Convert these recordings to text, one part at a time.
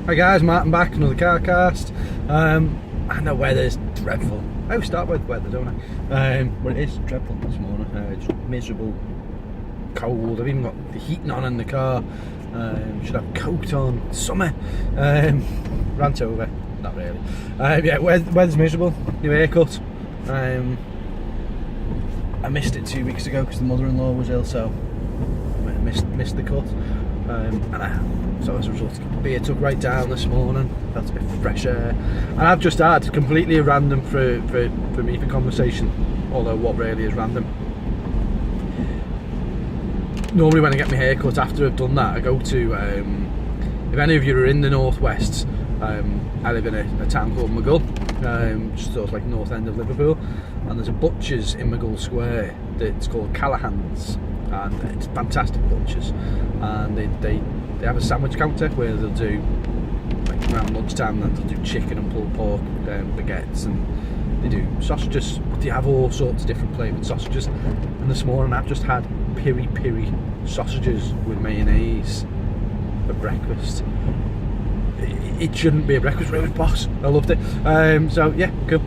Hi guys, Martin back, another CarCast. And the weather's dreadful. I always start with weather, don't I? But it is dreadful this morning. It's miserable, cold. I've even got the heating on in the car. Should have a coat on. Summer. Rant over. Not really. Yeah, weather's miserable. New haircut. I missed it 2 weeks ago because the mother-in-law was ill, so I missed the cut. So as a result, the beer took right down this morning. Felt a bit fresh air, and I've just had completely random for me for conversation. Although what really is random. Normally, when I get my hair cut after I've done that, I go to. If any of you are in the northwest, I live in a town called Maghull, just sort of like north end of Liverpool, and there's a butcher's in Maghull Square that's called Callahan's, and it's fantastic butchers, and they have a sandwich counter where they'll do, like around lunchtime, then they'll do chicken and pulled pork, baguettes, and they do sausages. They have all sorts of different flavoured sausages, and this morning I've just had piri sausages with mayonnaise for breakfast. It shouldn't be a breakfast, but it was boss. I loved it. So yeah, cool.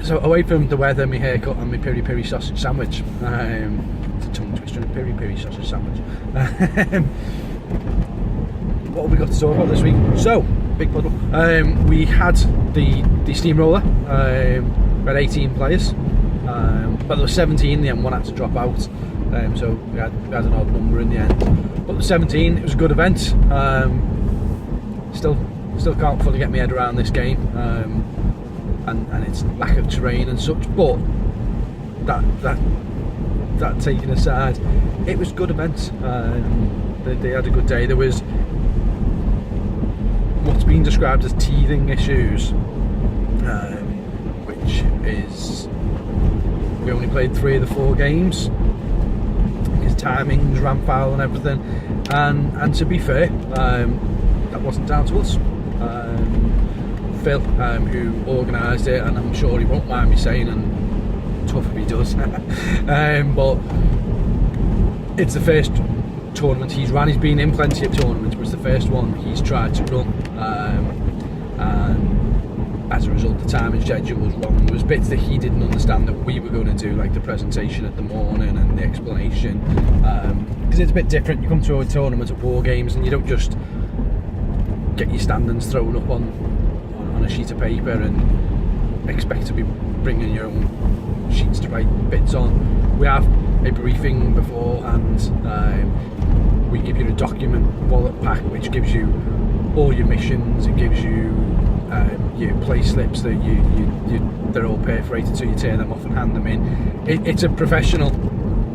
So away from the weather, my haircut and my piri sausage sandwich. It's a tongue twister, a piri sausage sandwich. What have we got to talk about this week? So, big puddle. We had the steamroller. We had 18 players, but there were 17 in the end. One had to drop out, so we had an odd number in the end. But the 17, it was a good event. Still can't fully get my head around this game, and its lack of terrain and such. But that taken aside, it was a good event. They had a good day. There was what's been described as teething issues, which is we only played 3 of the 4 games because timings ran foul and everything. And to be fair, that wasn't down to us. Phil, who organised it, and I'm sure he won't mind me saying, and tough if he does, but it's the first tournament he's run. He's been in plenty of tournaments, but it's the first one he's tried to run, and as a result the timing schedule was wrong. There was bits that he didn't understand that we were going to do, like the presentation at the morning and the explanation, because it's a bit different. You come to a tournament at War Games and you don't just get your standings thrown up on a sheet of paper and expect to be bringing your own sheets to write bits on. We have a briefing beforehand. We give you a document wallet pack which gives you all your missions. It gives you your play slips that they're all perforated, so you tear them off and hand them in. It's a professional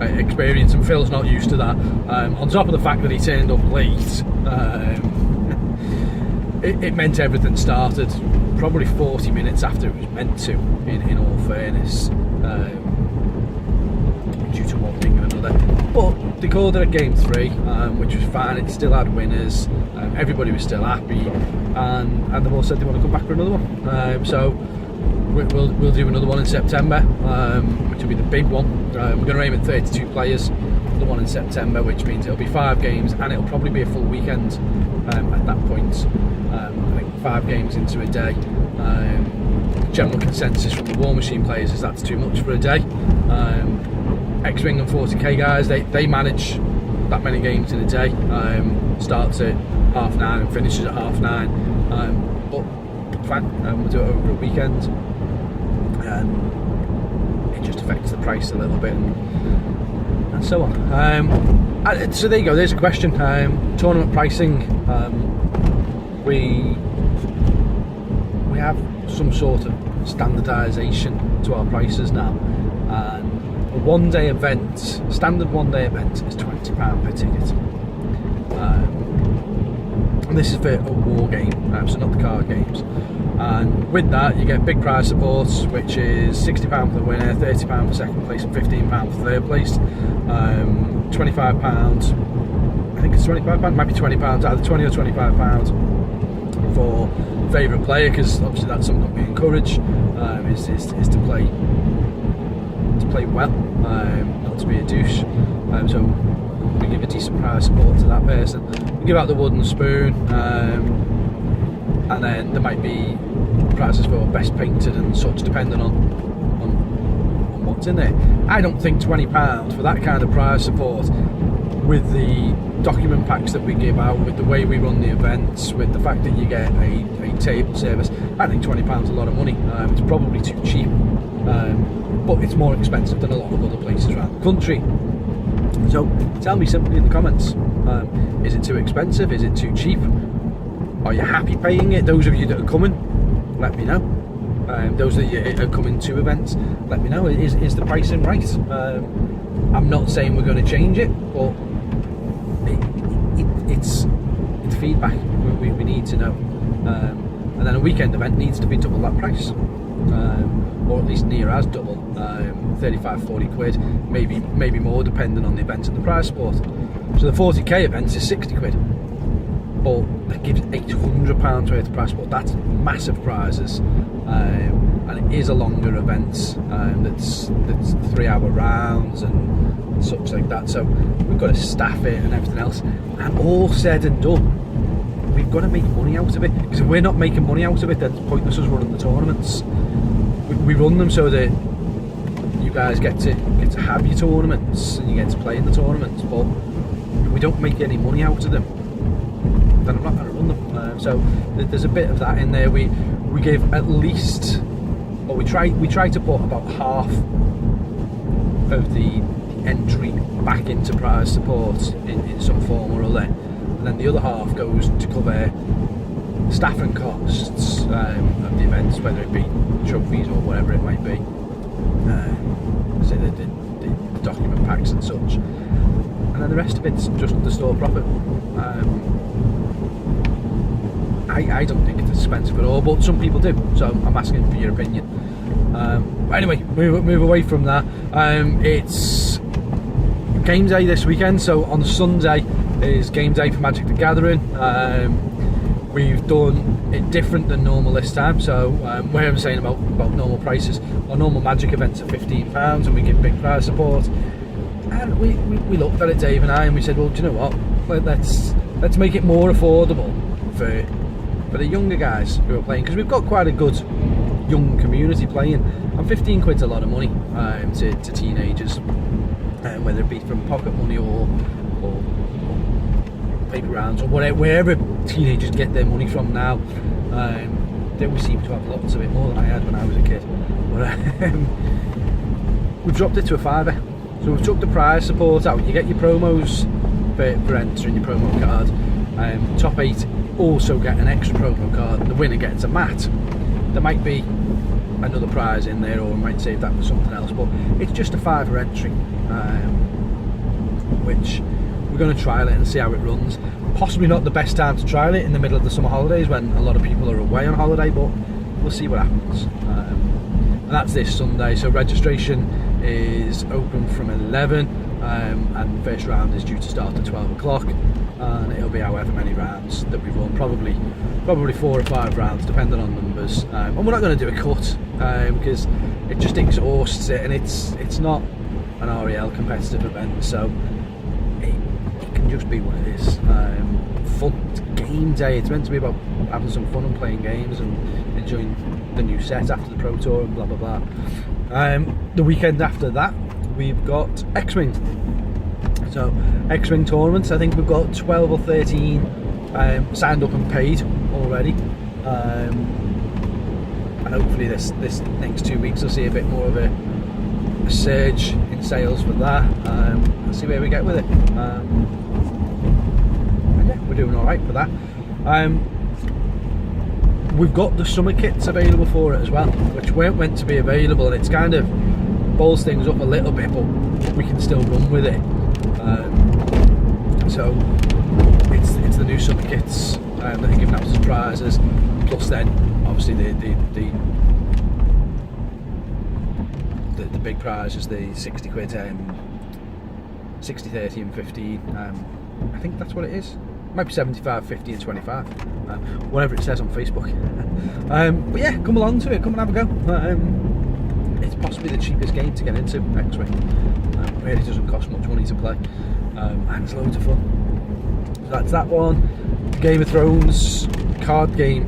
experience, and Phil's not used to that. On top of the fact that he turned up late, it meant everything started probably 40 minutes after it was meant to, in all fairness, due to one thing and another. But they called it a game 3, which was fine. It still had winners. Everybody was still happy, and they've all said they want to come back for another one. So we'll do another one in September, which will be the big one. We're going to aim at 32 players. The one in September, which means it'll be 5 games, and it'll probably be a full weekend at that point. I think 5 games into a day. General consensus from the War Machine players is that's too much for a day. X-Wing and 40k guys, they manage that many games in a day. Starts at 9:30 and finishes at 9:30. But fine, we'll do it over a weekend, and it just affects the price a little bit and so on. So there you go, there's a question. Tournament pricing, we have some sort of standardisation to our prices now, and a one-day event, standard one-day event, is £20 per ticket, and this is for a war game, so not the card games. And with that you get big prize supports, which is £60 for the winner, £30 for second place, and £15 for third place. £25, I think it's £25, might be £20, either £20 or £25 for favourite player, because obviously that's something we encourage, is to play well, not to be a douche. So we give it decent prize support to that person. We give out the wooden spoon, and then there might be prizes for best painted and such, depending on what's in there. I don't think £20 for that kind of prize support, with the document packs that we give out, with the way we run the events, with the fact that you get a table service, I think £20 is a lot of money. It's probably too cheap, but it's more expensive than a lot of other places around the country. So tell me simply in the comments, is it too expensive? Is it too cheap? Are you happy paying it? Those of you that are coming, let me know. Those that are coming to events, let me know. Is the pricing right? I'm not saying we're going to change it, but it's feedback. We need to know. And then a weekend event needs to be double that price, or at least near as double, 35-40 quid, maybe more, depending on the event and the prize support. So the 40k event is 60 quid, but that gives £800 worth of prize support. That's massive prizes, and it is a longer event, that's 3-hour rounds and such like that. So we've got to staff it and everything else, and all said and done, we've got to make money out of it, because if we're not making money out of it, then it's pointless us running the tournaments. We run them so that you guys get to have your tournaments and you get to play in the tournaments, but if we don't make any money out of them, then I'm not going to run them. So there's a bit of that in there. We give at least, or we try to put about half of the entry back into prize support in some form or other, and then the other half goes to cover staffing costs of the events, whether it be trophies or whatever it might be, so the document packs and such, and then the rest of it's just the store profit. I don't think it's expensive at all, but some people do, so I'm asking for your opinion. But anyway, move away from that. It's game day this weekend, so on Sunday is game day for Magic the Gathering. We've done it different than normal this time, so where I'm saying about normal prices, our normal Magic events are £15 and we give big prize support, and we looked at it, Dave and I, and we said, well, do you know what, let's make it more affordable for the younger guys who are playing, because we've got quite a good young community playing, and 15 quid's a lot of money to teenagers, whether it be from pocket money or paper rounds or wherever teenagers get their money from now. They always seem to have lots of it, more than I had when I was a kid. But we've dropped it to a £5, so we've took the prize support out. You get your promos for entering your promo card. Top 8 also get an extra promo card. The winner gets a mat. There might be another prize in there, or we might save that for something else, but it's just a £5 entry, which we're going to trial it and see how it runs. Possibly not the best time to trial it in the middle of the summer holidays when a lot of people are away on holiday, but we'll see what happens. And that's this Sunday, so registration is open from 11, and the first round is due to start at 12 o'clock, and it'll be however many rounds that we run, probably 4 or 5 rounds depending on numbers, and we're not going to do a cut, because it just exhausts it, and it's not an REL competitive event, so it can just be what it is. Fun game day, it's meant to be about having some fun and playing games and enjoying the new set after the Pro Tour and blah blah blah. The weekend after that we've got X-Wing. So X-Wing tournaments, I think we've got 12 or 13 signed up and paid already, and hopefully this next 2 weeks will see a bit more of a surge in sales for that. Let's see where we get with it. And yeah, we're doing alright for that. We've got the summer kits available for it as well, which weren't meant to be available, and it's kind of balls things up a little bit, but we can still run with it. So it's the new summer kits that are giving out as prizes, plus then obviously the big prize is the 60 quid, 60, 30 and 15. I think that's what it is. It might be 75, 50 and 25, whatever it says on Facebook. But yeah, come along to it, come and have a go. It's possibly the cheapest game to get into, X-Wing. It really doesn't cost much money to play. and it's loads of fun. So that's that one. Game of Thrones card game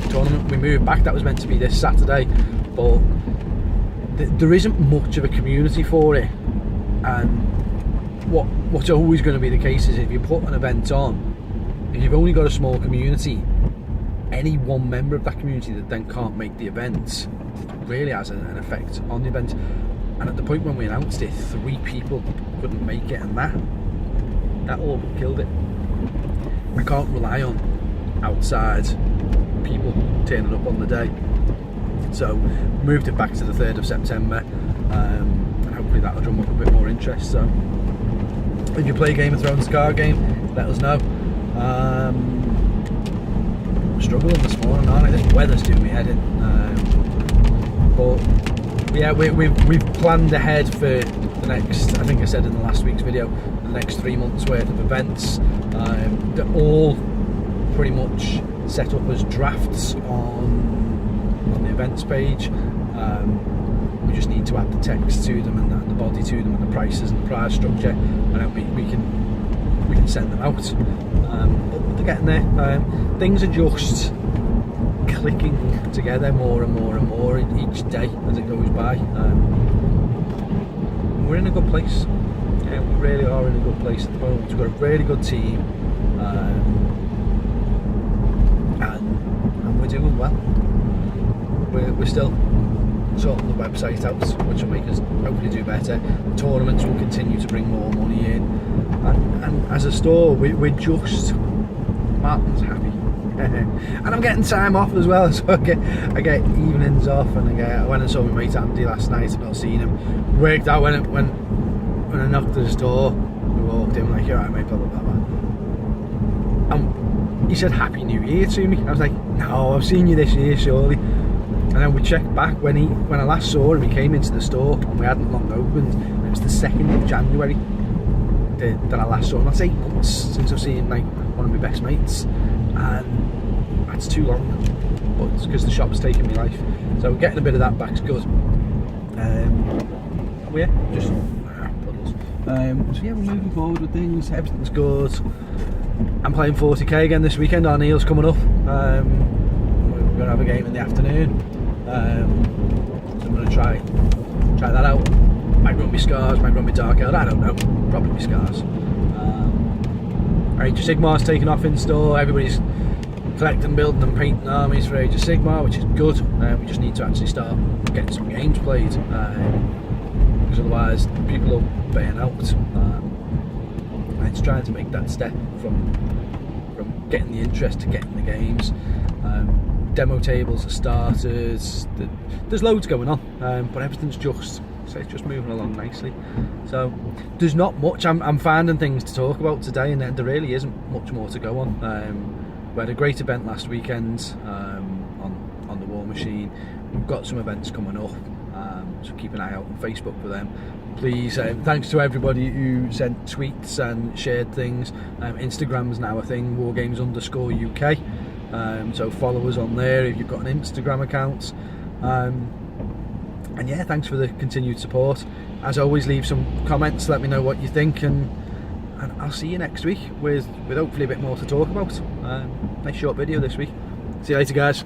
tournament, we moved back. That was meant to be this Saturday, but there isn't much of a community for it, and what's always going to be the case is if you put an event on, if you've only got a small community, any one member of that community that then can't make the event really has an effect on the event. And at the point when we announced it, 3 people couldn't make it, and that all killed it. I can't rely on outside people turning up on the day, so moved it back to the 3rd of September, and hopefully that'll drum up a bit more interest. So if you play Game of Thrones card game, let us know. I'm struggling this morning, aren't I? This weather's doing me head in, but yeah, we've planned ahead for the next, I think I said in the last week's video, the next 3 months worth of events. They're all pretty much set up as drafts on the events page. We just need to add the text to them and the body to them and the prices and the price structure, and then we can send them out. But they're getting there. Things are just clicking together more and more and more each day as it goes by. We're in a good place. Yeah, we really are in a good place at the moment. We've got a really good team, and we're doing well. We're still sorting the website out, which will make us hopefully do better. The tournaments will continue to bring more money in, and as a store, we're just Martin's happy. And I'm getting time off as well, so I get evenings off, and I went and saw my mate Andy last night. I've not seen him. Worked out when I knocked at his door, we walked in, like, "You're right, mate, blah blah blah blah." And he said Happy New Year to me. I was like, "No, I've seen you this year, surely." And then we checked back when I last saw him. He came into the store and we hadn't long opened. It was the 2nd of January that I last saw him. That's 8 months since I've seen like one of my best mates, and that's too long. But it's because the shop's taken me life. So getting a bit of that back's good. Yeah, just puddles. So yeah, we're moving forward with things. Everything's good. I'm playing 40k again this weekend. Our Neil's coming up. We're going to have a game in the afternoon. So I'm going to try that out. Might run me Scars, might run me Dark Elder, I don't know. Probably me Scars. Age of Sigmar's taken off in store. Everybody's collecting, building and painting armies for Age of Sigmar, which is good. We just need to actually start getting some games played, because otherwise people will burn out. And it's trying to make that step from getting the interest to getting the games. Demo tables are started. There's loads going on, but everything's just moving along nicely. So there's not much. I'm finding things to talk about today, and there really isn't much more to go on. We had a great event last weekend on the War Machine. We've got some events coming up, so keep an eye out on Facebook for them. Please, thanks to everybody who sent tweets and shared things. Instagram's now a thing, wargames_UK. So follow us on there if you've got an Instagram account. And yeah, thanks for the continued support. As always, leave some comments, let me know what you think, and I'll see you next week with hopefully a bit more to talk about. Nice short video this week. See you later, guys.